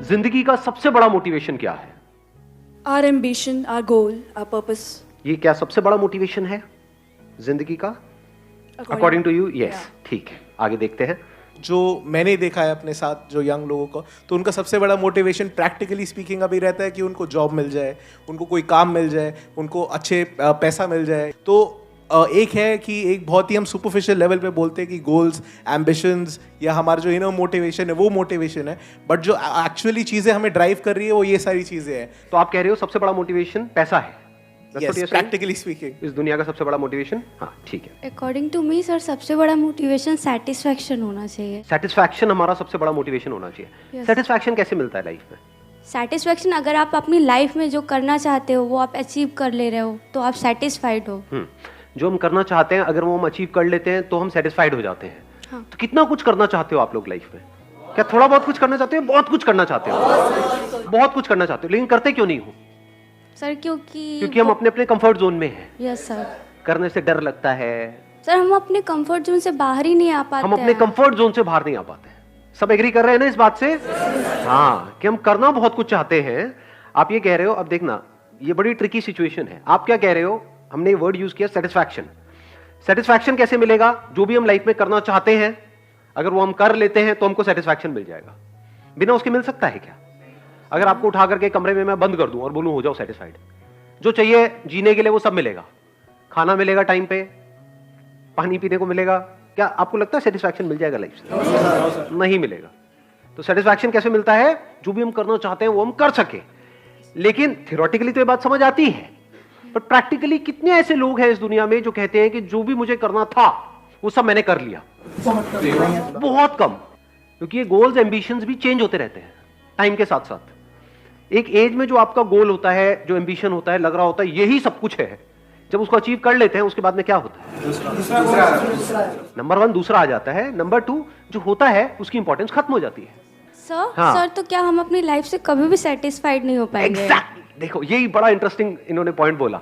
जिंदगी का सबसे बड़ा मोटिवेशन क्या है? Our ambition, our goal, our purpose. ये क्या सबसे बड़ा मोटिवेशन है जिंदगी का? According to you? यस, ठीक है, आगे देखते हैं। जो मैंने देखा है अपने साथ जो यंग लोगों को, तो उनका सबसे बड़ा मोटिवेशन प्रैक्टिकली स्पीकिंग अभी रहता है कि उनको जॉब मिल जाए, उनको कोई काम मिल जाए, उनको अच्छे पैसा मिल जाए। तो एक है कि एक बहुत ही हम सुपरफिशियल लेवल पे बोलते हैं कि गोल्स, एम्बिशंस या हमारा जो इनर मोटिवेशन है वो मोटिवेशन है, बट जो एक्चुअली चीज़ें हमें ड्राइव कर रही है वो ये सारी चीज़ें हैं। तो आप कह रहे हो सबसे बड़ा मोटिवेशन पैसा है? प्रैक्टिकली स्पीकिंग इस दुनिया का सबसे बड़ा मोटिवेशन? हाँ, ठीक है। अकॉर्डिंग टू मी सर, सबसे बड़ा मोटिवेशन सेटिस्फैक्शन होना चाहिए। सेटिस्फैक्शन हमारा सबसे बड़ा मोटिवेशन होना चाहिए। सेटिस्फैक्शन कैसे मिलता है लाइफ में? सेटिस्फैक्शन, अगर आप अपनी लाइफ में जो करना चाहते हो वो आप अचीव कर ले रहे हो तो आप सेटिस्फाइड हो। जो हम करना चाहते हैं अगर वो हम अचीव कर लेते हैं तो हम सेटिस्फाइड हो जाते हैं। हाँ। तो कितना कुछ करना चाहते हो आप लोग लाइफ में? क्या थोड़ा बहुत कुछ करना चाहते हो? बहुत कुछ करना चाहते हो? बहुत कुछ करना चाहते हो, लेकिन करते क्यों नहीं हो? सर क्योंकि हम अपने अपने कंफर्ट जोन में हैं। Yes sir. करने से डर लगता है सर, हम अपने कंफर्ट जोन से बाहर ही नहीं आ पाते। हम अपने कंफर्ट जोन से बाहर नहीं आ पाते। सब एग्री कर रहे हैं ना इस बात से? हाँ, कि हम करना बहुत कुछ चाहते हैं। आप ये कह रहे हो, अब देखना ये बड़ी ट्रिकी सिचुएशन है। आप क्या कह रहे हो? हमने वर्ड यूज किया सेटिस्फैक्शन। सेटिस्फैक्शन कैसे मिलेगा? जो भी हम लाइफ में करना चाहते हैं अगर वो हम कर लेते हैं तो हमको सेटिस्फैक्शन मिल जाएगा। बिना उसके मिल सकता है क्या? अगर आपको उठा करके कमरे में मैं बंद कर दूं और बोलूं हो जाओ सेटिस्फाइड, जो चाहिए जीने के लिए वो सब मिलेगा, खाना मिलेगा टाइम पे, पानी पीने को मिलेगा, क्या आपको लगता है सेटिस्फैक्शन मिल जाएगा लाइफ से? नहीं मिलेगा। तो सेटिस्फैक्शन कैसे मिलता है? जो भी हम करना चाहते हैं वो हम कर सके। लेकिन थियोरेटिकली तो ये बात समझ आती है, पर प्रैक्टिकली कितने ऐसे लोग हैं इस दुनिया में जो कहते हैं कि जो भी मुझे करना था वो सब मैंने कर लिया? बहुत कम, क्योंकि ये गोल्स, एम्बिशंस भी चेंज होते रहते हैं टाइम के साथ साथ। एक एज में जो आपका गोल होता है, जो एम्बिशन होता है, लग रहा होता है यही सब कुछ है, जब उसको अचीव कर लेते हैं उसके बाद में क्या होता है? नंबर 1 दूसरा आ जाता है, नंबर 2 जो होता है उसकी इंपॉर्टेंस खत्म हो जाती है। सर हाँ। सर, तो क्या हम अपनी लाइफ से कभी भी सेटिस्फाइड नहीं हो पाएंगे? Exactly. देखो यही बड़ा इंटरेस्टिंग इन्होंने पॉइंट बोला।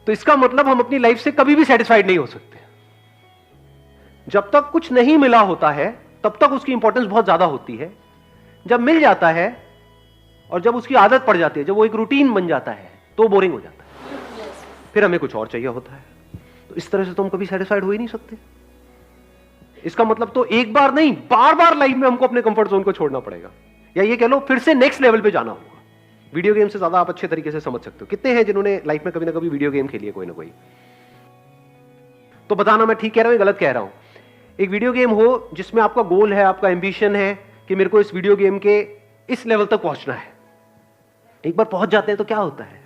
तो इसका मतलब हम अपनी लाइफ से कभी भी सेटिस्फाइड नहीं हो सकते। जब तक कुछ नहीं मिला होता है तब तक उसकी इंपॉर्टेंस बहुत ज्यादा होती है। जब मिल जाता है और जब उसकी आदत पड़ जाती है, जब वो एक रूटीन बन जाता है तो बोरिंग हो जाता है, फिर हमें कुछ और चाहिए होता है। तो इस तरह से तो हम कभी सेटिस्फाइड हो ही नहीं सकते। इसका मतलब तो एक बार नहीं, बार बार लाइफ में हमको अपने कंफर्ट जोन को छोड़ना पड़ेगा, या ये कह लो फिर से नेक्स्ट लेवल पे जाना होगा। वीडियो गेम से ज्यादा आप अच्छे तरीके से समझ सकते हो। कितने हैं जिन्होंने लाइफ में कभी ना कभी वीडियो गेम खेली है, कोई ना कोई? तो बताना मैं ठीक कह रहा हूं, गलत कह रहा हूं। एक वीडियो गेम हो जिसमें आपका गोल है, आपका एम्बिशन है कि मेरे को इस वीडियो गेम के इस लेवल तक पहुंचना है। एक बार पहुंच जाते हैं तो क्या होता है?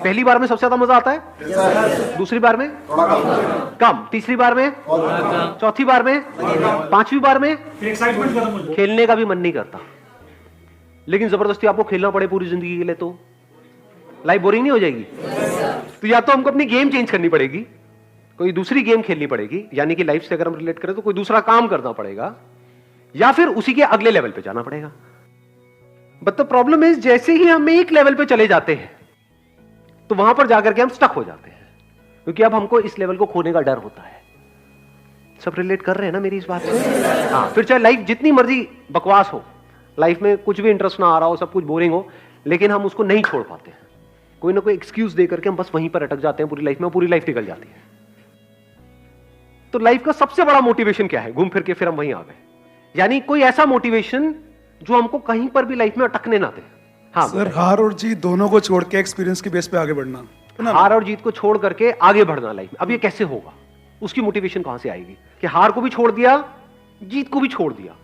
पहली बार में सबसे ज्यादा मजा आता है, दूसरी बार में कम, तीसरी बार में, चौथी बार में, पांचवी बार में खेलने का भी मन नहीं करता। लेकिन जबरदस्ती आपको खेलना पड़े पूरी जिंदगी के लिए तो लाइफ बोरिंग नहीं हो जाएगी? तो या तो हमको अपनी गेम चेंज करनी पड़ेगी, कोई दूसरी गेम खेलनी पड़ेगी, यानी कि लाइफ से अगर हम रिलेट करें तो कोई दूसरा काम करना पड़ेगा, या फिर उसी के अगले लेवल पे जाना पड़ेगा। बट द प्रॉब्लम इज, जैसे ही हम एक लेवल पे चले जाते हैं तो वहां पर जाकर के हम स्टक हो जाते हैं, क्योंकि अब हमको इस लेवल को खोने का डर होता है। सब रिलेट कर रहे हैं ना मेरी इस बात से? हाँ, फिर चाहे लाइफ जितनी मर्जी बकवास हो, लाइफ में कुछ भी इंटरेस्ट ना आ रहा हो, सब कुछ बोरिंग हो, लेकिन हम उसको नहीं छोड़ पाते हैं। कोई ना कोई एक्सक्यूज दे करके हम बस वहीं पर अटक जाते हैं पूरी लाइफ में, पूरी लाइफ निकल जाती है। तो लाइफ का सबसे बड़ा मोटिवेशन क्या है? घूम फिर के फिर हम वहीं आ गए, यानी कोई ऐसा मोटिवेशन जो हमको कहीं पर भी लाइफ में अटकने ना दे। हाँ सर, हार और जीत दोनों को छोड़ के एक्सपीरियंस की बेस पे आगे बढ़ना। हार और जीत को छोड़ करके आगे बढ़ना लाइफ में। अब ये कैसे होगा? उसकी मोटिवेशन कहां से आएगी कि हार को भी छोड़ दिया, जीत को भी छोड़ दिया,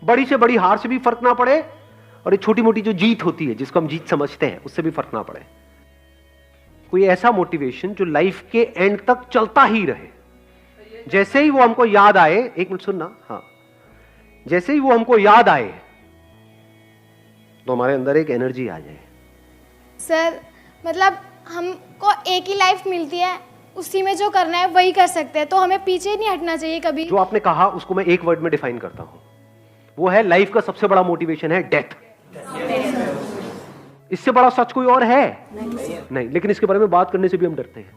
बड़ी से बड़ी हार से भी फर्क ना पड़े, और एक छोटी मोटी जो जीत होती है जिसको हम जीत समझते हैं उससे भी फर्क ना पड़े। कोई ऐसा मोटिवेशन जो लाइफ के एंड तक चलता ही रहे। जैसे ही वो हमको याद आए, एक मिनट सुनना, हाँ, जैसे ही वो हमको याद आए तो हमारे अंदर एक एनर्जी आ जाए। सर मतलब हमको एक ही लाइफ मिलती है, उसी में जो करना है वही कर सकते हैं, तो हमें पीछे नहीं हटना चाहिए कभी। जो आपने कहा उसको मैं एक वर्ड में डिफाइन करता हूं, वो है लाइफ का सबसे बड़ा मोटिवेशन है डेथ। इससे बड़ा सच कोई और है? नहीं। लेकिन इसके बारे में बात करने से भी हम डरते हैं,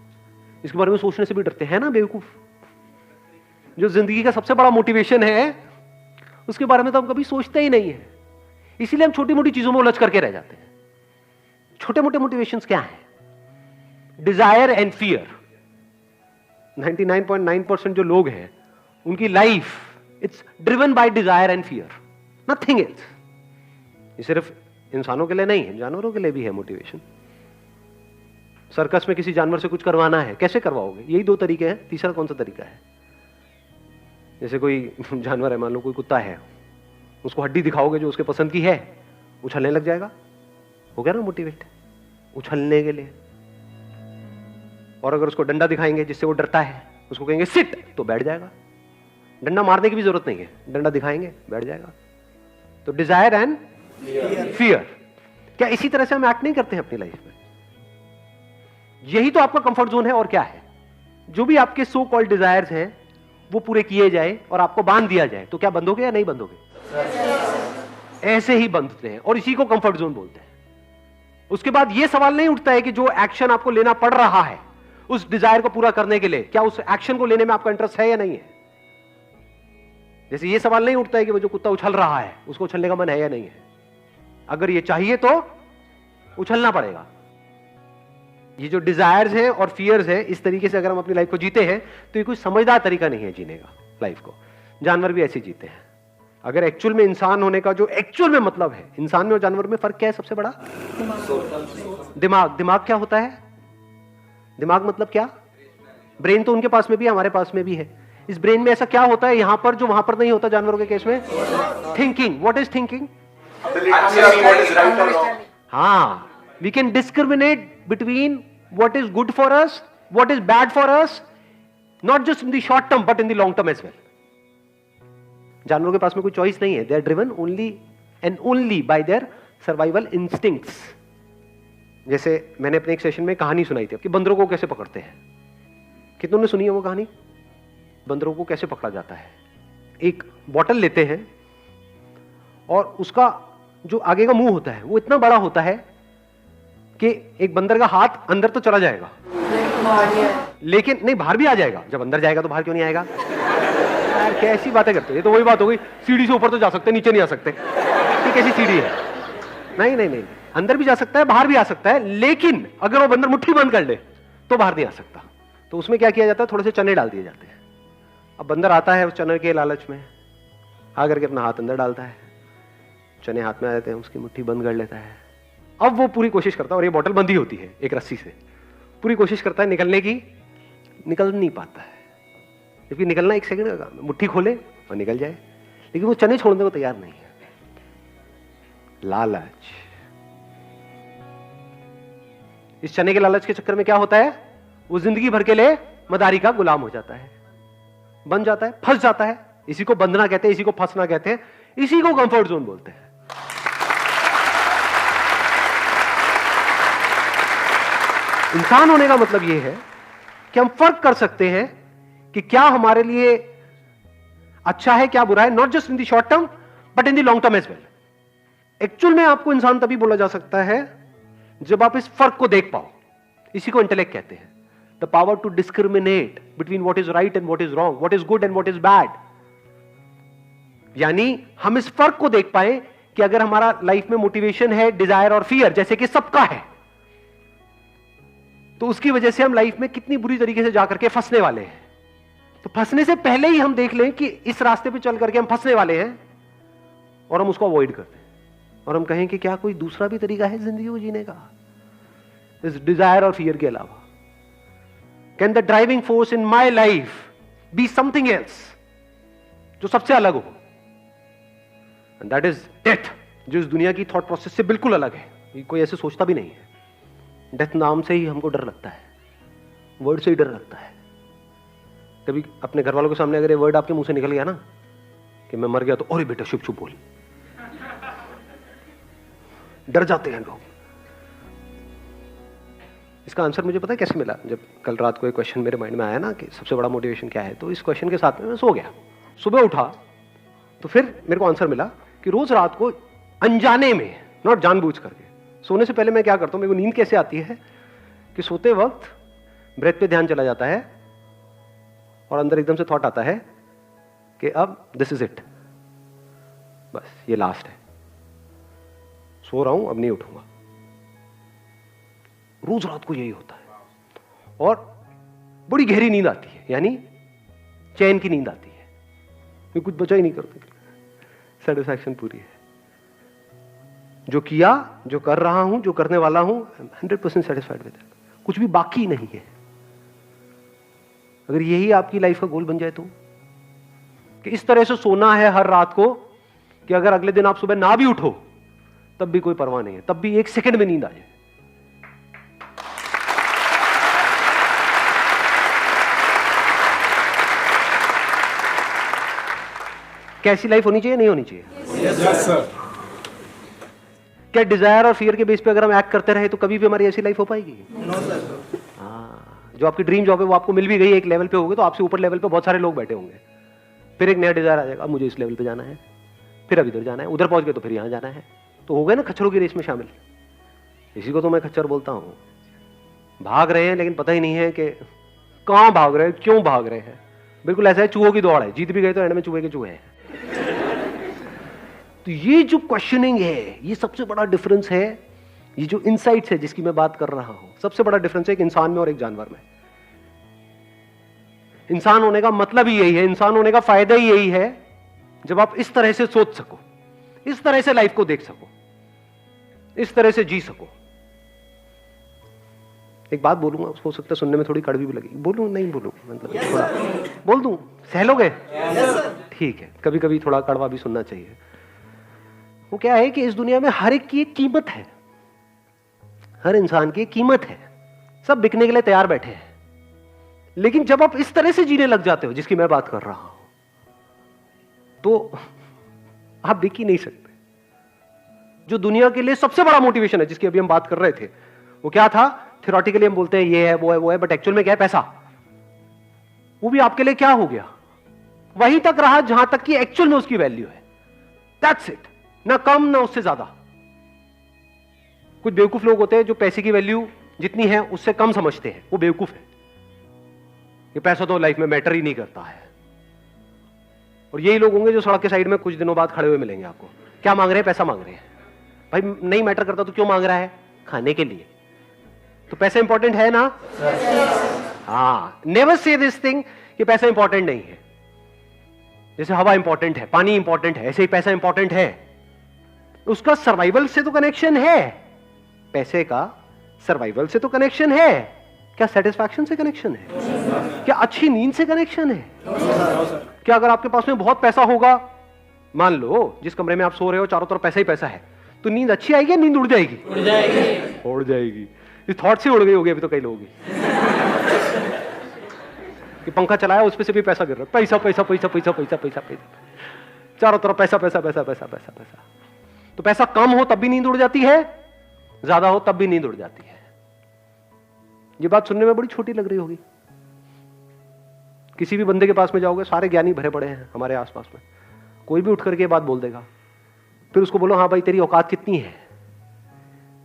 इसके बारे में सोचने से भी डरते हैं ना बेवकूफ। जो जिंदगी का सबसे बड़ा मोटिवेशन है उसके बारे में तो हम कभी सोचते ही नहीं है। इसीलिए हम छोटी मोटी चीजों में उलझ करके रह जाते हैं। छोटे मोटे मोटिवेशंस क्या हैं? Desire and fear. 99.9% जो लोग हैं उनकी life it's driven by desire and fear, nothing else. ये सिर्फ इंसानों के लिए नहीं है, जानवरों के लिए भी है मोटिवेशन। सर्कस में किसी जानवर से कुछ करवाना है, कैसे करवाओगे? यही दो तरीके हैं, तीसरा कौन सा तरीका है? जैसे कोई जानवर है, मान लो कोई कुत्ता है, उसको हड्डी दिखाओगे जो उसके पसंद की है, उछलने लग जाएगा, हो गया ना मोटिवेट, उछलने के लिए। और अगर उसको डंडा दिखाएंगे जिससे वो डरता है, उसको कहेंगे सिट, तो बैठ जाएगा। डंडा मारने की भी जरूरत नहीं है, डंडा दिखाएंगे बैठ जाएगा। तो डिजायर एंड फियर, क्या इसी तरह से हम एक्ट नहीं करते हैं अपनी लाइफ में? यही तो आपका कंफर्ट जोन है, और क्या है? जो भी आपके सो कॉल्ड डिजायर्स हैं वो पूरे किए जाए और आपको बांध दिया जाए, तो क्या बंधोगे या नहीं बंधोगे? ऐसे ही बंधते हैं, और इसी को कंफर्ट जोन बोलते हैं। उसके बाद यह सवाल नहीं उठता है कि जो एक्शन आपको लेना पड़ रहा है उस डिजायर को पूरा करने के लिए, क्या उस एक्शन को लेने में आपका इंटरेस्ट है या नहीं है? जैसे यह सवाल नहीं उठता है कि वो जो कुत्ता उछल रहा है उसको उछलने का मन है या नहीं है। अगर ये चाहिए तो उछलना पड़ेगा। ये जो डिजायर्स हैं और फियर्स हैं, इस तरीके से अगर हम अपनी लाइफ को जीते हैं तो ये कोई समझदार तरीका नहीं है जीने का लाइफ को। जानवर भी ऐसे जीते हैं। अगर एक्चुअल में इंसान होने का जो एक्चुअल में मतलब है, इंसान में और जानवर में फर्क क्या है सबसे बड़ा? दिमाग। दिमाग क्या होता है? दिमाग मतलब क्या? ब्रेन तो उनके पास में भी है, हमारे पास में भी है। इस ब्रेन में ऐसा क्या होता है यहां पर जो वहां पर नहीं होता जानवरों के केस में? थिंकिंग। What is thinking? हाँ, we can discriminate between what is good for us, what is bad for us, not just in the short term but in the long term as well. जानवरों के पास में कोई choice नहीं है, they are driven only and only by their survival instincts. जैसे मैंने अपने एक सेशन में कहानी सुनाई थी कि बंदरों को कैसे पकड़ते हैं। कितनों ने सुनी है वो कहानी? बंदरों को कैसे पकड़ा जाता है? एक बॉटल लेते हैं और उसका जो आगे का मुंह होता है वो इतना बड़ा होता है कि एक बंदर का हाथ अंदर तो चला जाएगा, लेकिन नहीं, बाहर भी आ जाएगा। जब अंदर जाएगा तो बाहर क्यों नहीं आएगा? यार कैसी बातें करते हो? ये तो वही बात हो गई, सीढ़ी से ऊपर तो जा सकते, नीचे नहीं आ सकते। ये कैसी सीढ़ी है? नहीं नहीं नहीं, अंदर भी जा सकता है, बाहर भी आ सकता है, लेकिन अगर वो बंदर मुट्ठी बंद कर ले तो बाहर नहीं आ सकता। तो उसमें क्या किया जाता है? थोड़े से चने डाल दिए जाते हैं। अब बंदर आता है उस चने के लालच में, आकर के अपना हाथ अंदर डालता है, चने हाथ में आ जाते हैं, उसकी मुट्ठी बंद कर लेता है। अब वो पूरी कोशिश करता है, और ये बोतल बंधी होती है एक रस्सी से, पूरी कोशिश करता है निकलने की, निकल नहीं पाता है। जबकि निकलना एक सेकंड का काम है, मुट्ठी खोले और निकल जाए, लेकिन वो चने छोड़ने को तैयार नहीं है। लालच। इस चने के लालच के चक्कर में क्या होता है? वो जिंदगी भर के लिए मदारी का गुलाम हो जाता है, बन जाता है, फंस जाता है। इसी को बंधना कहते हैं, इसी को फंसना कहते हैं, इसी को कंफर्ट जोन बोलते हैं। इंसान होने का मतलब यह है कि हम फर्क कर सकते हैं कि क्या हमारे लिए अच्छा है, क्या बुरा है, not just in the short term but in the long term as well. Actual में आपको इंसान तभी बोला जा सकता है जब आप इस फर्क को देख पाओ। इसी को इंटेलेक्ट कहते हैं, the power to discriminate between what is right and what is wrong, what is good and what is bad. यानी हम इस फर्क को देख पाए कि अगर हमारा लाइफ में मोटिवेशन है डिजायर और फियर, जैसे कि सबका है, तो उसकी वजह से हम लाइफ में कितनी बुरी तरीके से जाकर के फंसने वाले हैं। तो फंसने से पहले ही हम देख लें कि इस रास्ते पे चल करके हम फंसने वाले हैं, और हम उसको अवॉइड करते हैं, और हम कहें कि क्या कोई दूसरा भी तरीका है जिंदगी को जीने का इस डिजायर और फियर के अलावा? Can the driving force in my life be something else, जो सबसे अलग हो? एंड दैट इज डेथ, जो इस दुनिया की थॉट प्रोसेस से बिल्कुल अलग है। कोई ऐसे सोचता भी नहीं है। डेथ नाम से ही हमको डर लगता है, वर्ड से ही डर लगता है। कभी अपने घर वालों के सामने अगर ये वर्ड आपके मुंह से निकल गया ना कि मैं मर गया, तो अरे बेटा चुप चुप बोल, डर जाते हैं लोग। इसका आंसर मुझे पता है कैसे मिला? जब कल रात को एक क्वेश्चन मेरे माइंड में आया ना कि सबसे बड़ा मोटिवेशन क्या है, तो इस क्वेश्चन के साथ में मैं सो गया। सुबह उठा तो फिर मेरे को आंसर मिला कि रोज रात को अनजाने में, नॉट जानबूझ करके, सोने से पहले मैं क्या करता हूं, मेरे को नींद कैसे आती है कि सोते वक्त ब्रेथ पे ध्यान चला जाता है और अंदर एकदम से थॉट आता है कि अब दिस इज इट, बस ये लास्ट है। सो रहा हूं, अब नहीं उठूंगा। रोज रात को यही होता है और बड़ी गहरी नींद आती है, यानी चैन की नींद आती है, ये कुछ बचा ही नहीं करते, सेटिस्फैक्शन पूरी है। जो किया, जो कर रहा हूं, जो करने वाला हूं, 100% सेटिस्फाइड विद इट, कुछ भी बाकी नहीं है। अगर यही आपकी लाइफ का गोल बन जाए तो, कि इस तरह से सोना है हर रात को कि अगर अगले दिन आप सुबह ना भी उठो तब भी कोई परवाह नहीं है, तब भी 1 सेकंड में नींद आ जाए। कैसी लाइफ होनी चाहिए, नहीं होनी चाहिए? Yes sir. क्या डिजायर और फियर के बेस पे अगर हम एक्ट करते रहे तो कभी भी हमारी ऐसी लाइफ हो पाएगी? हाँ, जो आपकी ड्रीम जॉब है वो आपको मिल भी गई, एक लेवल पे होगी, तो आपसे ऊपर लेवल पे बहुत सारे लोग बैठे होंगे, फिर एक नया डिजायर आ जाएगा, मुझे इस लेवल पे जाना है, फिर अब इधर जाना है, उधर पहुंच गए तो फिर यहां जाना है, तो हो गए ना खच्चरों की रेस में शामिल। इसी को तो मैं खच्चर बोलता हूं। भाग रहे हैं लेकिन पता ही नहीं है कि कहां भाग रहे हैं, क्यों भाग रहे हैं। बिल्कुल ऐसा है, चूहों की दौड़ है, जीत भी गए तो एंड में चूहे के चूहे हैं। तो ये जो क्वेश्चनिंग है, ये सबसे बड़ा डिफरेंस है। ये जो इनसाइट्स है जिसकी मैं बात कर रहा हूं, सबसे बड़ा डिफरेंस है एक इंसान में और एक जानवर में। इंसान होने का मतलब ही यही है, इंसान होने का फायदा ही यही है, जब आप इस तरह से सोच सको, इस तरह से लाइफ को देख सको, इस तरह से जी सको। एक बात बोलूंगा, उसको हो सकता है सुनने में थोड़ी कड़वी भी लगेगी, बोलूं नहीं बोलूं, मतलब थोड़ा बोल दूं, सह लोगे? ठीक है, कभी कभी थोड़ा कड़वा भी सुनना चाहिए। वो क्या है कि इस दुनिया में हर एक की एक कीमत है, हर इंसान की एक कीमत है, सब बिकने के लिए तैयार बैठे हैं। लेकिन जब आप इस तरह से जीने लग जाते हो जिसकी मैं बात कर रहा हूं, तो आप बिक ही नहीं सकते। जो दुनिया के लिए सबसे बड़ा मोटिवेशन है जिसकी अभी हम बात कर रहे थे, वो क्या था? थ्योरेटिकली हम बोलते हैं ये है, वो है, बट एक्चुअल में क्या है? पैसा। वो भी आपके लिए क्या हो गया? वहीं तक रहा जहां तक कि एक्चुअल में उसकी वैल्यू है। दैट्स इट, ना कम ना उससे ज्यादा। कुछ बेवकूफ लोग होते हैं जो पैसे की वैल्यू जितनी है उससे कम समझते हैं, वो बेवकूफ है। ये पैसा तो लाइफ में मैटर ही नहीं करता है। और यही लोग होंगे जो सड़क के साइड में कुछ दिनों बाद खड़े हुए मिलेंगे आपको। क्या मांग रहे हैं? पैसा मांग रहे हैं। भाई नहीं मैटर करता तो क्यों मांग रहा है? खाने के लिए। तो पैसा इंपॉर्टेंट है ना? हाँ, नेवर से दिस थिंग कि पैसा इंपॉर्टेंट नहीं है। जैसे हवा इंपॉर्टेंट है, पानी इंपॉर्टेंट है, ऐसे ही पैसा इंपॉर्टेंट है। उसका सर्वाइवल से तो कनेक्शन है, पैसे का सर्वाइवल से तो कनेक्शन है। क्या सेटिस्फैक्शन से कनेक्शन है? क्या अच्छी नींद से कनेक्शन है? क्या अगर आपके पास में बहुत पैसा होगा, मान लो जिस कमरे में आप सो रहे हो चारों तरफ पैसा ही पैसा है, तो नींद अच्छी आएगी या नींद उड़ जाएगी? उड़ जाएगी। उड़ जाएगी। इस थॉट से उड़ गई होगी अभी तो कई लोगों की कि पंखा चलाया उस पे से भी पैसा गिर रहा है, पैसा पैसा पैसा पैसा पैसा पैसा पैसा, चारों तरफ पैसा पैसा पैसा पैसा पैसा पैसा। तो पैसा कम हो तब भी नींद उड़ जाती है, ज्यादा हो तब भी नींद उड़ जाती है। ये बात सुनने में बड़ी छोटी लग रही होगी। किसी भी बंदे के पास में जाओगे, सारे ज्ञानी भरे पड़े हैं हमारे आसपास में, कोई भी उठ करके बात बोल देगा। फिर उसको बोलो हाँ भाई तेरी औकात कितनी है?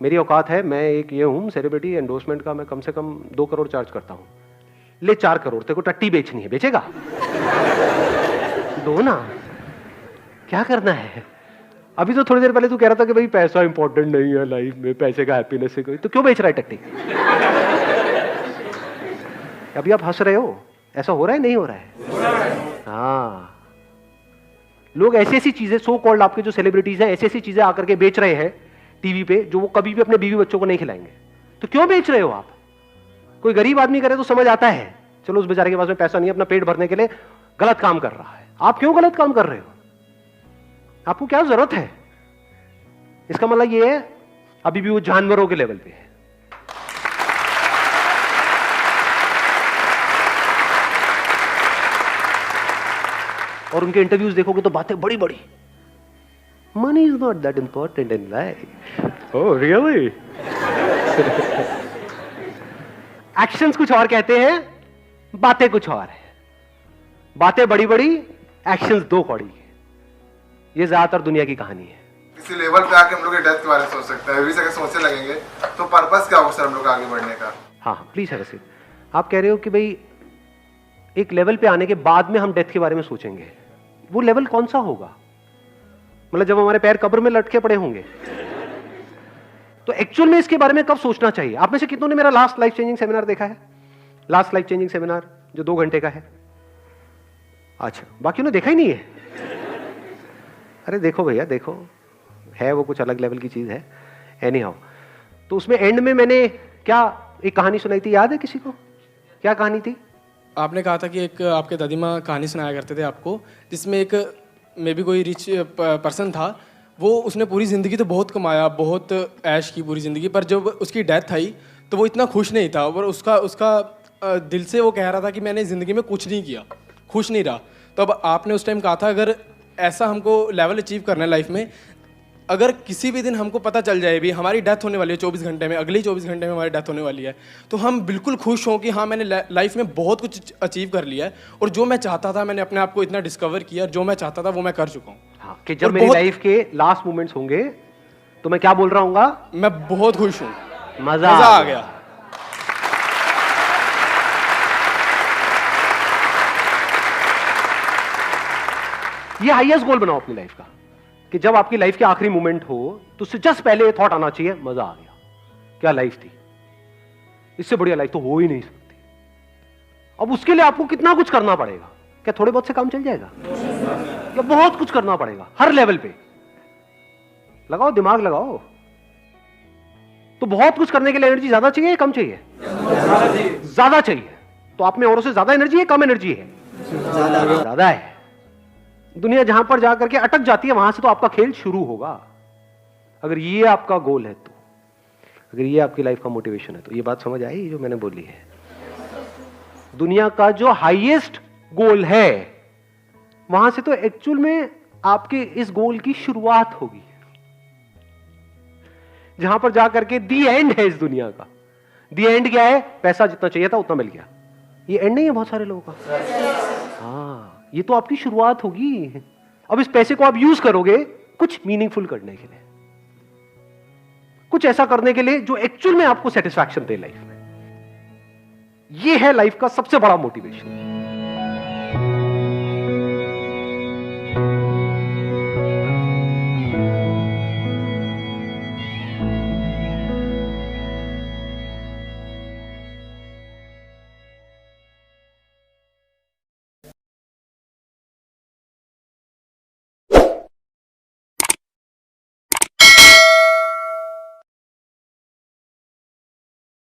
मेरी औकात है, मैं एक ये हूं सेलिब्रिटी, एंडोर्समेंट का मैं कम से कम 2 करोड़ चार्ज करता हूं। ले 4 करोड़, तेरे को टट्टी बेचनी है, बेचेगा? दो ना, क्या करना है? अभी तो थोड़ी देर पहले तू कह रहा था कि भाई पैसा इंपॉर्टेंट नहीं है लाइफ में, पैसे का हैप्पीनेस से कोई, तो क्यों बेच रहा है टट्टी? अभी आप हंस रहे हो, ऐसा हो रहा है नहीं हो रहा है? हाँ, लोग ऐसी ऐसी चीजें, सो कॉल्ड आपके जो सेलिब्रिटीज हैं, ऐसी ऐसी चीजें आकर के बेच रहे हैं टीवी पे जो वो कभी भी अपने बीवी बच्चों को नहीं खिलाएंगे। तो क्यों बेच रहे हो आप? कोई गरीब आदमी करे तो समझ आता है, चलो उस बेचारे के पास में पैसा नहीं है, अपना पेट भरने के लिए गलत काम कर रहा है। आप क्यों गलत काम कर रहे हो? आपको क्या जरूरत है? इसका मतलब ये है अभी भी वो जानवरों के लेवल पे है। और उनके इंटरव्यूज देखोगे तो बातें बड़ी बड़ी, money is not that important in life. Oh really? Actions कुछ और कहते हैं, बातें कुछ और है। बातें बड़ी बड़ी, एक्शंस 2 कौड़ी है। ये ज्यादातर दुनिया की कहानी है। किसी लेवल पे आके हम लोग डेथ के बारे में सोच सकते हैं, अगर सोचने लगेंगे तो पर्पस क्या होगा सर हम लोग आगे बढ़ने का? हाँ प्लीज हैव अ सीट। आप कह रहे हो कि भाई एक लेवल पे आने के बाद में हम डेथ के बारे में सोचेंगे, वो लेवल कौन सा होगा? मतलब जब हमारे पैर कब्र में लटके पड़े होंगे तो एक्चुअल में इसके बारे में कब सोचना चाहिए? आप में से कितनों ने मेरा लास्ट लाइफ चेंजिंग सेमिनार देखा है? लास्ट लाइफ चेंजिंग सेमिनार जो 2 घंटे का है। अच्छा, बाकियों ने देखा ही नहीं है? अरे देखो भैया, देखो, है वो कुछ अलग लेवल की चीज है। एनी हाउ, तो उसमें एंड में मैंने क्या एक कहानी सुनाई थी, याद है किसी को? क्या कहानी थी? आपने कहा था कि एक आपके दादी माँ कहानी सुनाया करते थे आपको, जिसमें एक मे बी कोई रिच पर्सन था, वो उसने पूरी ज़िंदगी तो बहुत कमाया, बहुत ऐश की पूरी ज़िंदगी, पर जब उसकी डेथ आई तो वो इतना खुश नहीं था, और उसका दिल से वो कह रहा था कि मैंने ज़िंदगी में कुछ नहीं किया, खुश नहीं रहा। तो अब आपने उस टाइम कहा था अगर ऐसा हमको लेवल अचीव करना है लाइफ में, अगर किसी भी दिन हमको पता चल जाए भी हमारी डेथ होने वाली है 24 घंटे में, अगले 24 घंटे में हमारी डेथ होने वाली है, तो हम बिल्कुल खुश हों कि हाँ मैंने लाइफ में बहुत कुछ अचीव कर लिया है, और जो मैं चाहता था मैंने अपने आप को इतना डिस्कवर किया, जो मैं चाहता था वो मैं कर चुका हूँ। हाँ, कि जब मेरी लाइफ के लास्ट मोमेंट्स होंगे तो मैं क्या बोल रहा हूँ? मैं बहुत खुश हूँ, मजा आ गया। ये हाईएस्ट गोल बनाओ अपनी लाइफ का, कि जब आपकी लाइफ के आखिरी मोमेंट हो तो उससे जस्ट पहले ये थॉट आना चाहिए, मजा आ गया, क्या लाइफ थी, इससे बढ़िया लाइफ तो हो ही नहीं सकती। अब उसके लिए आपको कितना कुछ करना पड़ेगा? क्या थोड़े बहुत से काम चल जाएगा? या बहुत कुछ करना पड़ेगा हर लेवल पे? लगाओ दिमाग, लगाओ। तो बहुत कुछ करने के लिए एनर्जी ज्यादा चाहिए या कम चाहिए? ज्यादा चाहिए। तो आप में औरों से ज्यादा एनर्जी है, कम एनर्जी है? ज्यादा है। दुनिया जहां पर जाकर के अटक जाती है वहां से तो आपका खेल शुरू होगा। अगर ये आपका गोल है तो, अगर ये आपकी लाइफ का मोटिवेशन है तो, ये बात समझ आई जो मैंने बोली है? दुनिया का जो हाईएस्ट गोल है वहां से तो एक्चुअल में आपके इस गोल की शुरुआत होगी, जहां पर जाकर के दी एंड है इस दुनिया का। दी एंड क्या है? पैसा जितना चाहिए था उतना मिल गया। ये एंड नहीं है बहुत सारे लोगों का। हाँ, ये तो आपकी शुरुआत होगी। अब इस पैसे को आप यूज करोगे कुछ मीनिंगफुल करने के लिए, कुछ ऐसा करने के लिए जो एक्चुअल में आपको सेटिस्फैक्शन दे लाइफ में। ये है लाइफ का सबसे बड़ा मोटिवेशन।